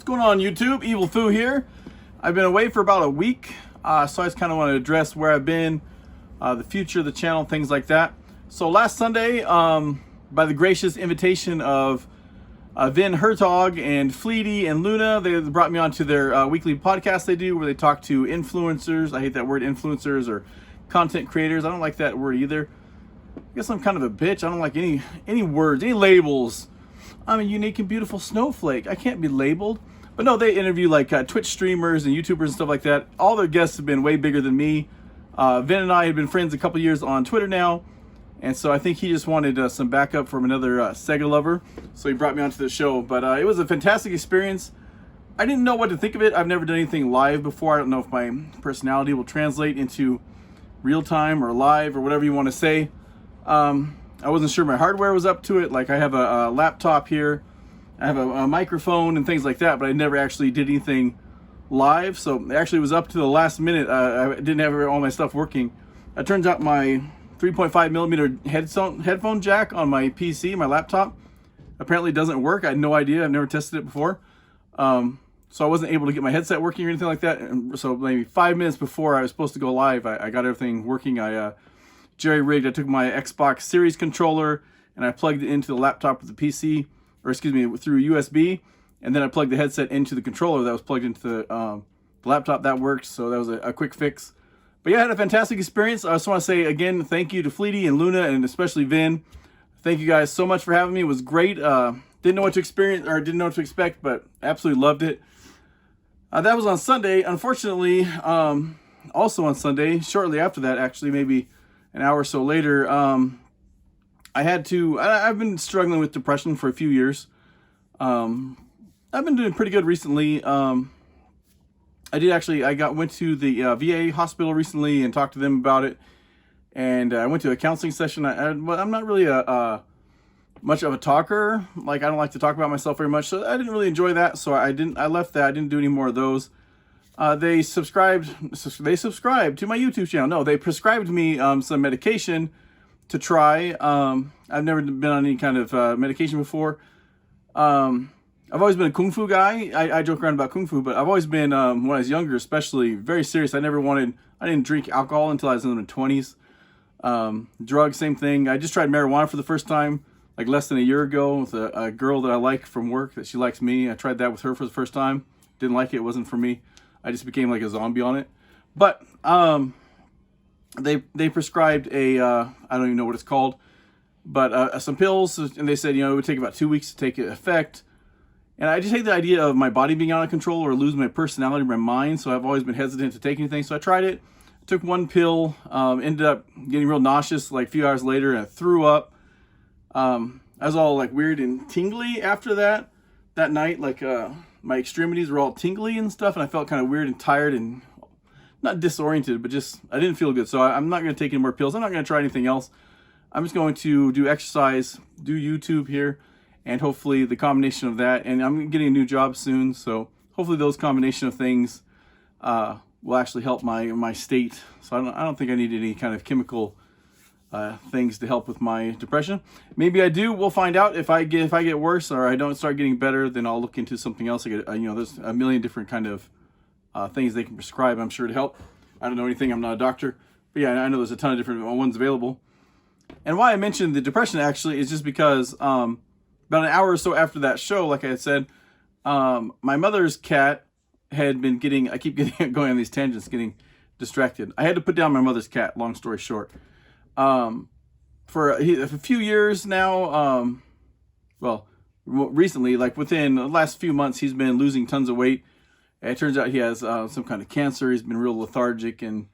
going on, YouTube? Evil Foo here. I've been away for about a week, so I just kind of want to address where I've been, the future of the channel, things like that. So last Sunday, by the gracious invitation of Vin Hertog and Fleety and Luna, they brought me onto their weekly podcast they do, where they talk to influencers. I hate that word, influencers, or content creators. I don't like that word either. I guess I'm kind of a bitch. I don't like any words, any labels. I'm a unique and beautiful snowflake. I can't be labeled. But no, they interview like Twitch streamers and YouTubers and stuff like that. All their guests have been way bigger than me. Vin and I have been friends a couple years on Twitter now. And so I think he just wanted some backup from another Sega lover. So he brought me onto the show. But it was a fantastic experience. I didn't know what to think of it. I've never done anything live before. I don't know if my personality will translate into real time or live or whatever you want to say. I wasn't sure my hardware was up to it. Like I have a laptop here, I have a microphone and things like that, but I never actually did anything live. So it actually was up to the last minute. I didn't have all my stuff working. It turns out my 3.5 millimeter headphone jack on my PC, my laptop, apparently doesn't work. I had no idea. I've never tested it before. So I wasn't able to get my headset working or anything like that. And so maybe 5 minutes before I was supposed to go live, I got everything working. I jerry-rigged. I took my Xbox Series controller and I plugged it into the laptop with the PC, or excuse me, through USB, and then I plugged the headset into the controller that was plugged into the laptop. That worked, so that was a quick fix. But yeah, I had a fantastic experience. I just want to say again, thank you to Fleety and Luna, and especially Vin. Thank you guys so much for having me. It was great. Didn't know what to experience, or didn't know what to expect, but absolutely loved it. That was on Sunday. Unfortunately, also on Sunday, shortly after that, actually, maybe an hour or so later, I've been struggling with depression for a few years. I've been doing pretty good recently. I went to the VA hospital recently and talked to them about it. And I went to a counseling session. But I'm not really much of a talker. Like, I don't like to talk about myself very much. So I didn't really enjoy that. So I left that. I didn't do any more of those. They subscribed to my YouTube channel. No, they prescribed me some medication to try. I've never been on any kind of medication before. I've always been a Kung Fu guy. I joke around about Kung Fu, but I've always been, when I was younger especially, very serious. I didn't drink alcohol until I was in my 20s. Drugs, same thing. I just tried marijuana for the first time, like less than a year ago, with a girl that I like from work, that she likes me. I tried that with her for the first time. Didn't like it. It wasn't for me. I just became like a zombie on it. But they prescribed I don't even know what it's called, but some pills, and they said, it would take about 2 weeks to take effect. And I just hate the idea of my body being out of control or losing my personality, my mind. So I've always been hesitant to take anything. So I tried it, took one pill, ended up getting real nauseous like a few hours later, and I threw up. I was all like weird and tingly after that night. Like my extremities were all tingly and stuff, and I felt kind of weird and tired and not disoriented, but just I didn't feel good. So I'm not going to take any more pills. I'm not going to try anything else. I'm just going to do exercise, do YouTube here, and hopefully the combination of that, and I'm getting a new job soon, so hopefully those combination of things will actually help my state. So I don't think I need any kind of chemical things to help with my depression. Maybe I do. We'll find out. If I get worse or I don't start getting better, then I'll look into something else. There's a million different kind of things they can prescribe, I'm sure, to help. I don't know anything. I'm not a doctor, but yeah, I know there's a ton of different ones available. And why I mentioned the depression actually is just because about an hour or so after that show, like I had said, my mother's cat had been getting, I keep getting going on these tangents, getting distracted. I had to put down my mother's cat, long story short. For a few years now, recently, like within the last few months, he's been losing tons of weight. And it turns out he has some kind of cancer. He's been real lethargic and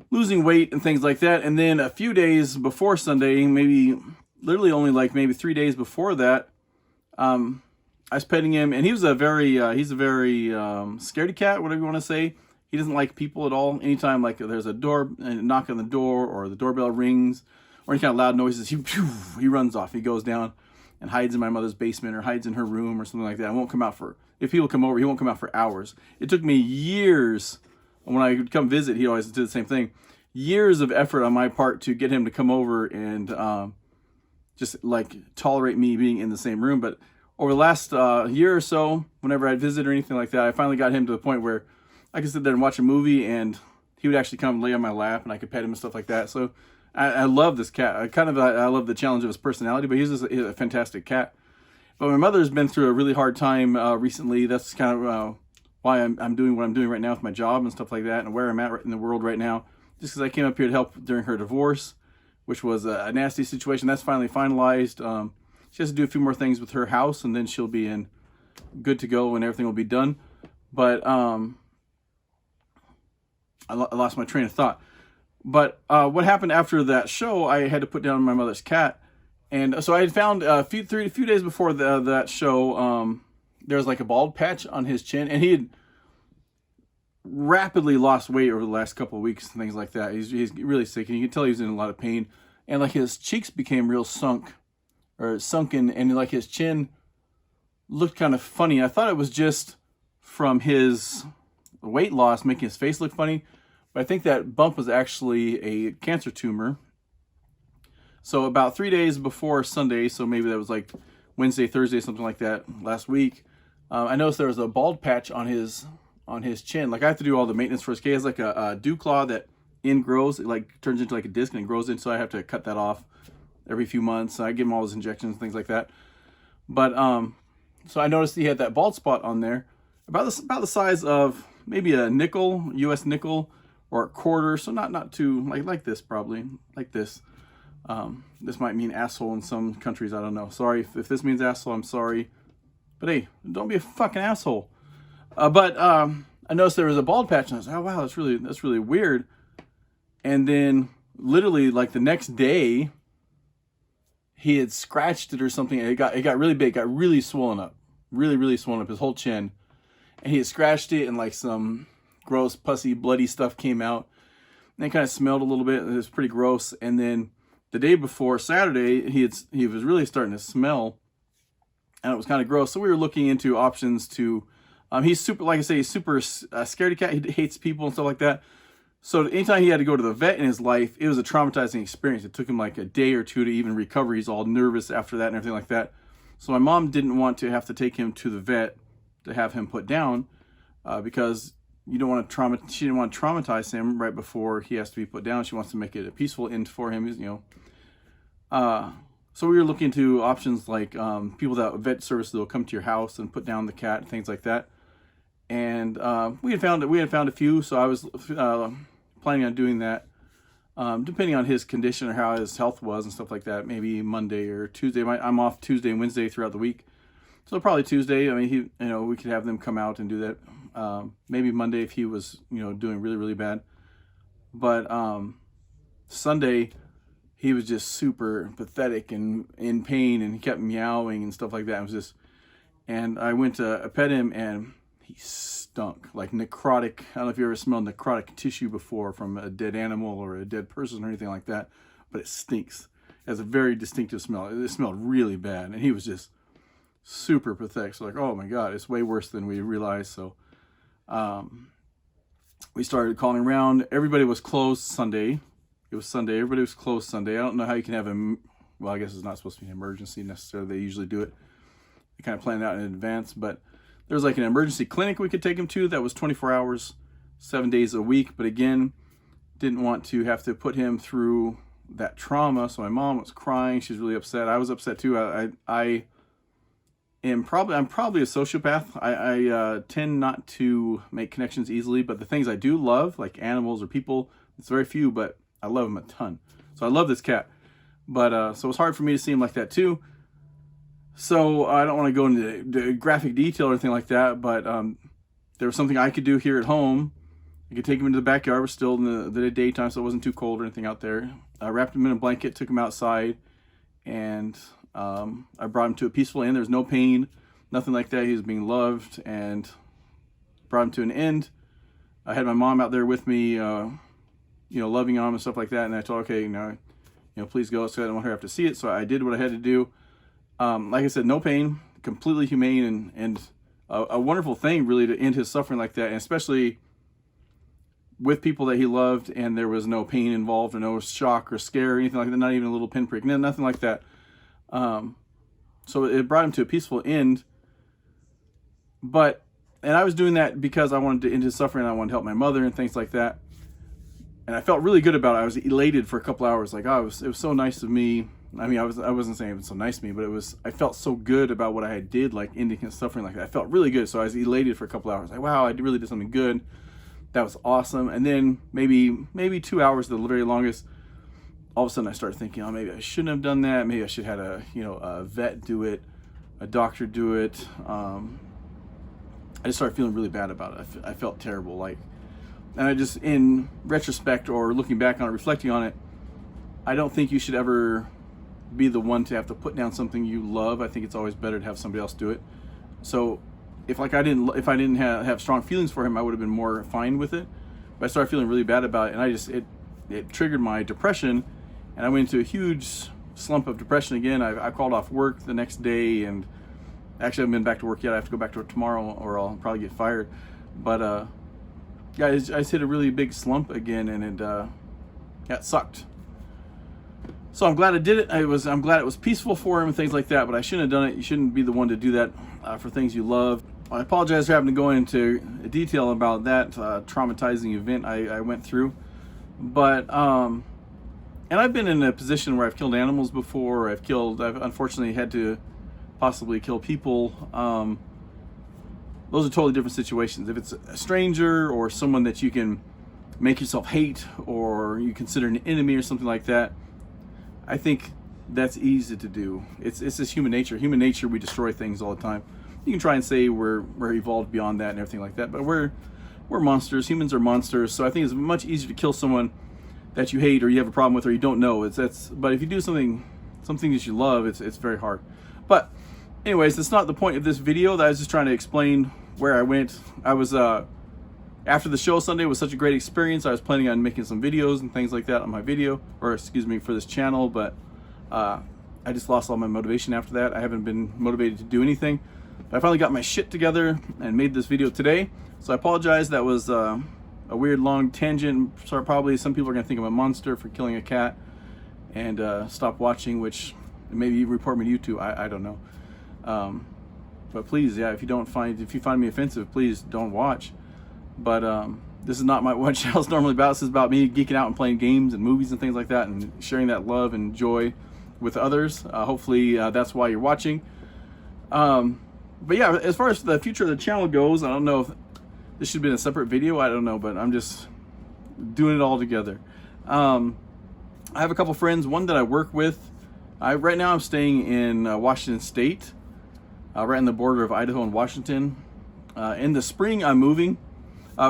losing weight and things like that. And then a few days before Sunday, maybe literally only like maybe 3 days before that, I was petting him, and he's a very scaredy cat, whatever you want to say. He doesn't like people at all. Anytime like there's a knock on the door, or the doorbell rings, or any kind of loud noises, he runs off. He goes down and hides in my mother's basement, or hides in her room, or something like that. I won't come out if people come over, he won't come out for hours. It took me years. When I would come visit, he always did the same thing. Years of effort on my part to get him to come over and just like tolerate me being in the same room. But over the last year or so, whenever I'd visit or anything like that, I finally got him to the point where I could sit there and watch a movie and he would actually come lay on my lap and I could pet him and stuff like that. So I love this cat. I love the challenge of his personality, but he's a fantastic cat. But my mother's been through a really hard time recently. That's kind of why I'm doing what I'm doing right now with my job and stuff like that, and where I'm at in the world right now. Just because I came up here to help during her divorce, which was a nasty situation. That's finally finalized. She has to do a few more things with her house, and then she'll be in good to go and everything will be done. But I lost my train of thought. But what happened after that show, I had to put down my mother's cat. And so I had found a few days before that show, there was like a bald patch on his chin, and he had rapidly lost weight over the last couple of weeks and things like that. He's really sick, and you can tell he was in a lot of pain. And like his cheeks became real sunken, and like his chin looked kind of funny. I thought it was just from his weight loss making his face look funny, but I think that bump was actually a cancer tumor. So about 3 days before Sunday, so maybe that was like Wednesday, Thursday, something like that last week, I noticed there was a bald patch on his chin. Like I have to do all the maintenance for his case. He has like a dew claw that ingrows, it like turns into like a disc and it grows in, so I have to cut that off every few months. I give him all his injections and things like that. But so I noticed he had that bald spot on there, about the size of maybe a nickel, U.S. nickel, or a quarter. So not too like this, probably like this. This might mean asshole in some countries. I don't know. Sorry if this means asshole. I'm sorry, but hey, don't be a fucking asshole. But I noticed there was a bald patch, and I was like, oh wow, that's really weird. And then literally like the next day, he had scratched it or something, and it got really big, got really swollen up, really swollen up, his whole chin. And he had scratched it, and like some gross, pussy, bloody stuff came out. And it kind of smelled a little bit. It was pretty gross. And then the day before, Saturday, he was really starting to smell, and it was kind of gross. So we were looking into options to. He's super, like I say, he's super scaredy cat. He hates people and stuff like that. So anytime he had to go to the vet in his life, it was a traumatizing experience. It took him like a day or two to even recover. He's all nervous after that and everything like that. So my mom didn't want to have to take him to the vet to have him put down because you don't want to she didn't want to traumatize him right before he has to be put down. She wants to make it a peaceful end for him, you know. So we were looking into options like people that vet services will come to your house and put down the cat and things like that. And we had found a few, so I was planning on doing that, depending on his condition or how his health was and stuff like that. Maybe Monday or Tuesday. I'm off Tuesday and Wednesday throughout the week, so probably Tuesday. I mean, we could have them come out and do that. Maybe Monday if he was, doing really bad. But Sunday, he was just super pathetic and in pain, and he kept meowing and stuff like that. It was just, and I went to pet him, and he stunk like necrotic. I don't know if you ever smelled necrotic tissue before from a dead animal or a dead person or anything like that, but it stinks. It has a very distinctive smell. It smelled really bad, and he was just super pathetic. So like, oh my God, it's way worse than we realized. So we started calling around. Everybody was closed Sunday. It was Sunday. Everybody was closed Sunday. I don't know how you can have well, I guess it's not supposed to be an emergency necessarily. They usually do it. They kind of plan it out in advance, but there was like an emergency clinic we could take him to that was 24 hours, 7 days a week. But again, didn't want to have to put him through that trauma. So my mom was crying. She was really upset. I was upset too. I'm probably a sociopath. I tend not to make connections easily, but the things I do love, like animals or people, it's very few, but I love them a ton. So I love this cat. But so it was hard for me to see him like that too. So I don't want to go into graphic detail or anything like that, but there was something I could do here at home. I could take him into the backyard. We're still in the daytime, so it wasn't too cold or anything out there. I wrapped him in a blanket, took him outside, and I brought him to a peaceful end. There's no pain, nothing like that. He was being loved, and brought him to an end. I had my mom out there with me, loving on him and stuff like that. And I told her, okay, please go. So I didn't want her to have to see it. So I did what I had to do. Like I said, no pain, completely humane, and a wonderful thing really to end his suffering like that, and especially with people that he loved, and there was no pain involved or no shock or scare or anything like that, not even a little pinprick, nothing like that. So it brought him to a peaceful end. And I was doing that because I wanted to end his suffering. I wanted to help my mother and things like that. And I felt really good about it. I was elated for a couple hours. Like, oh, it was so nice of me. I mean, I wasn't saying it was so nice of me, but I felt so good about what I had did, like ending his suffering like that. I felt really good. So I was elated for a couple hours. Like, wow, I really did something good. That was awesome. And then maybe 2 hours, the very longest, all of a sudden I started thinking, oh, maybe I shouldn't have done that. Maybe I should have had a vet do it, a doctor do it. I just started feeling really bad about it. I felt terrible. And I just, in retrospect or looking back on it, reflecting on it, I don't think you should ever be the one to have to put down something you love. I think it's always better to have somebody else do it. So if I didn't have strong feelings for him, I would have been more fine with it. But I started feeling really bad about it, and it triggered my depression, and I went into a huge slump of depression again. I called off work the next day, and actually I haven't been back to work yet. I have to go back to work tomorrow, or I'll probably get fired. But yeah, I just hit a really big slump again, and it sucked. So I'm glad I did it. I'm glad it was peaceful for him and things like that, but I shouldn't have done it. You shouldn't be the one to do that for things you love. I apologize for having to go into detail about that traumatizing event I went through. But, and I've been in a position where I've killed animals before. I've unfortunately had to possibly kill people. Those are totally different situations. If it's a stranger or someone that you can make yourself hate or you consider an enemy or something like that, I think that's easy to do. It's just human nature. Human nature, we destroy things all the time. You can try and say we're evolved beyond that and everything like that, but we're monsters. Humans are monsters. So I think it's much easier to kill someone that you hate or you have a problem with or you don't know. But if you do something that you love, it's very hard. But anyways, that's not the point of this video. I was just trying to explain where I went. I was after the show Sunday was such a great experience. I was planning on making some videos and things like that on my video, or excuse me, for this channel, but I just lost all my motivation after that. I haven't been motivated to do anything. But I finally got my shit together and made this video today. So I apologize. That was a weird long tangent. Sorry, probably some people are gonna think I'm a monster for killing a cat and stop watching, which maybe report me to YouTube. I don't know. But please, yeah, if you find me offensive, please don't watch. But this is not what channel's normally about. This is about me geeking out and playing games and movies and things like that and sharing that love and joy with others. Hopefully that's why you're watching. But yeah, as far as the future of the channel goes, I don't know if this should have been a separate video. I don't know, but I'm just doing it all together. I have a couple friends, one that I work with. Right now I'm staying in Washington State, right on the border of Idaho and Washington. In the spring, I'm moving.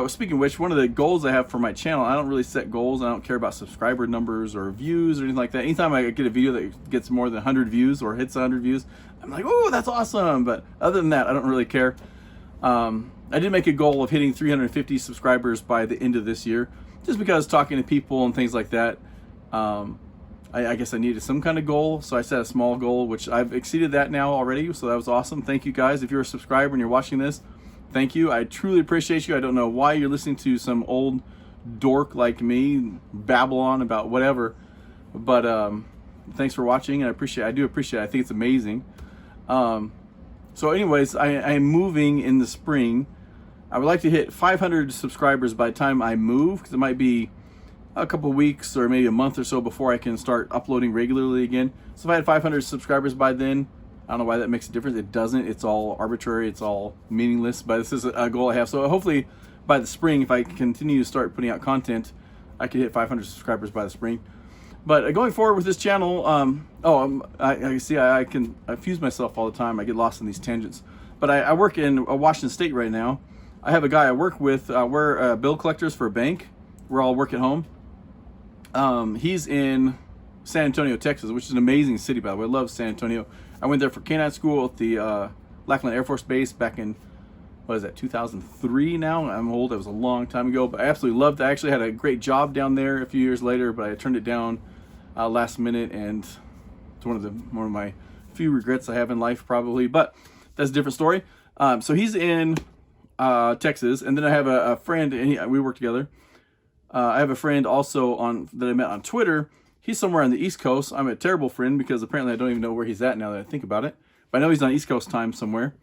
Speaking of which, one of the goals I have for my channel, I don't really set goals. I don't care about subscriber numbers or views or anything like that. Anytime I get a video that gets more than 100 views or hits 100 views, I'm like, oh, that's awesome. But other than that, I don't really care. I did make a goal of hitting 350 subscribers by the end of this year, just because talking to people and things like that, I guess I needed some kind of goal. So I set a small goal, which I've exceeded that now already. So that was awesome. Thank you guys. If you're a subscriber and you're watching this, thank you. I truly appreciate you. I don't know why you're listening to some old dork like me babble on about whatever, but thanks for watching, and I do appreciate it. I think it's amazing. So anyways, I am moving in the spring. I would like to hit 500 subscribers by the time I move, because it might be a couple weeks or maybe a month or so before I can start uploading regularly again. So if I had 500 subscribers by then, I don't know why that makes a difference. It doesn't. It's all arbitrary. It's all meaningless. But this is a goal I have. So hopefully by the spring, if I continue to start putting out content, I can hit 500 subscribers by the spring. But going forward with this channel, I fuse myself all the time. I get lost in these tangents. But I work in Washington State right now. I have a guy I work with. We're bill collectors for a bank. We're all work at home. He's in San Antonio, Texas, which is an amazing city, by the way. I love San Antonio. I went there for canine school at the Lackland Air Force Base back in, 2003 now? I'm old. It was a long time ago, but I absolutely loved it. I actually had a great job down there a few years later, but I turned it down last minute, and it's one of my few regrets I have in life, probably, but that's a different story. So he's in Texas, and then I have a friend, and we work together. I have a friend also that I met on Twitter. He's somewhere on the East Coast. I'm a terrible friend because apparently I don't even know where he's at now that I think about it. but I know he's on East Coast time somewhere.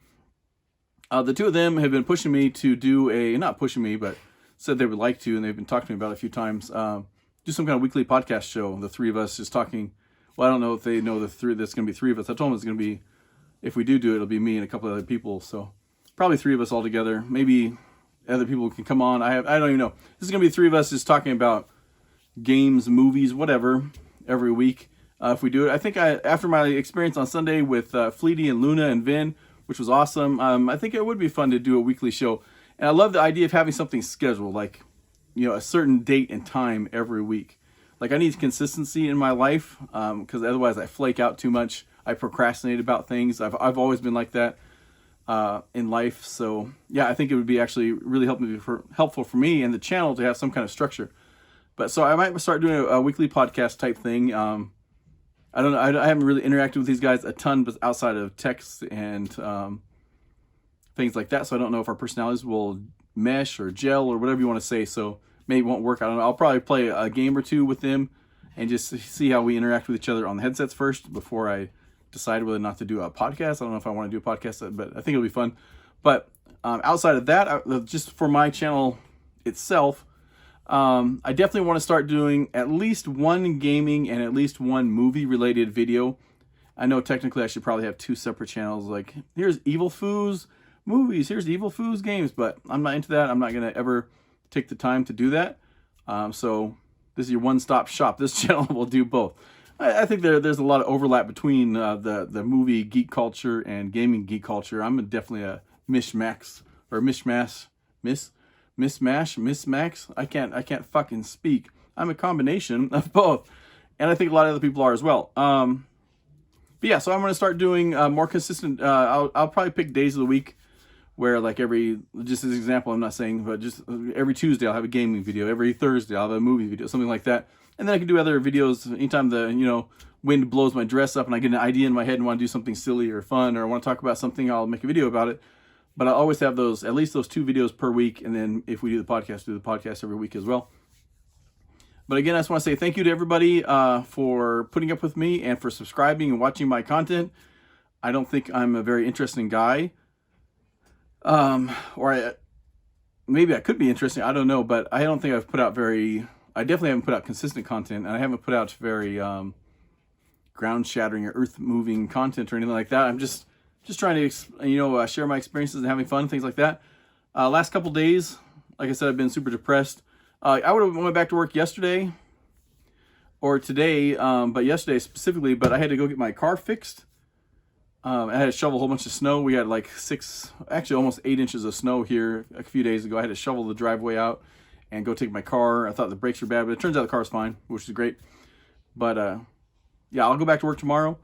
The two of them have been pushing me to do not pushing me, but said they would like to, and they've been talking to me about it a few times, do some kind of weekly podcast show. The three of us just talking. Well, I don't know if they know there's going to be three of us. I told them it's going to be, if we do it, it'll be me and a couple of other people. So probably three of us all together. Maybe other people can come on. I don't even know. This is going to be three of us just talking about games, movies, whatever, every week. If we do it, I think after my experience on Sunday with Fleety and Luna and Vin, which was awesome, I think it would be fun to do a weekly show. And I love the idea of having something scheduled, like, a certain date and time every week. Like, I need consistency in my life, because otherwise I flake out too much. I procrastinate about things. I've always been like that in life. So yeah, I think it would be actually really helpful for me and the channel to have some kind of structure. But so I might start doing a weekly podcast type thing. I don't know. I haven't really interacted with these guys a ton, but outside of text and things like that. So I don't know if our personalities will mesh or gel or whatever you want to say. So maybe it won't work. I don't know. I'll probably play a game or two with them and just see how we interact with each other on the headsets first before I decide whether or not to do a podcast. I don't know if I want to do a podcast, but I think it'll be fun. But outside of that, just for my channel itself, I definitely want to start doing at least one gaming and at least one movie related video. I know technically I should probably have two separate channels. Like, here's Evil Foos movies, here's Evil Foos games, but I'm not into that. I'm not going to ever take the time to do that. So this is your one-stop shop. This channel will do both. I think there's a lot of overlap between the movie geek culture and gaming geek culture. I'm definitely a mismax. I can't fucking speak. I'm a combination of both, and I think a lot of other people are as well. But yeah, so I'm going to start doing more consistent. I'll probably pick days of the week where, like, just as an example, I'm not saying, but just every Tuesday I'll have a gaming video. Every Thursday I'll have a movie video, something like that. And then I can do other videos anytime the wind blows my dress up and I get an idea in my head and want to do something silly or fun, or I want to talk about something. I'll make a video about it. But I always have at least those two videos per week, and then if we do the podcast every week as well. But again, I just want to say thank you to everybody for putting up with me and for subscribing and watching my content. I don't think I'm a very interesting guy, maybe I could be interesting. I don't know, but I don't think I definitely haven't put out consistent content, and I haven't put out very ground-shattering or earth-moving content or anything like that. I'm just trying to, share my experiences and having fun, things like that. Last couple days, like I said, I've been super depressed. I would have went back to work yesterday or today, but yesterday specifically, but I had to go get my car fixed. I had to shovel a whole bunch of snow. We had like almost 8 inches of snow here a few days ago. I had to shovel the driveway out and go take my car. I thought the brakes were bad, but it turns out the car's fine, which is great. But yeah, I'll go back to work tomorrow.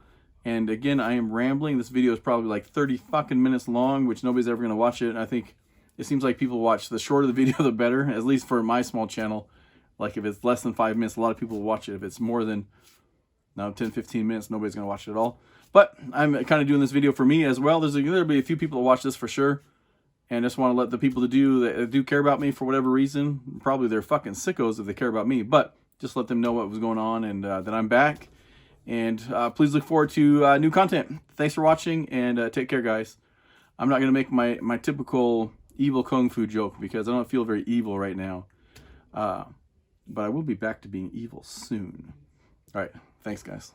And again, I am rambling. This video is probably like 30 fucking minutes long, which nobody's ever going to watch it. And I think it seems like people watch the shorter the video, the better, at least for my small channel. Like, if it's less than 5 minutes, a lot of people will watch it. If it's more than 10, 15 minutes, nobody's going to watch it at all. But I'm kind of doing this video for me as well. There'll be a few people that watch this for sure. And I just want to let the people that do care about me for whatever reason, probably they're fucking sickos if they care about me, but just let them know what was going on and that I'm back. And please look forward to new content. Thanks for watching, and take care, guys. I'm not going to make my typical evil kung fu joke because I don't feel very evil right now. But I will be back to being evil soon. All right. Thanks, guys.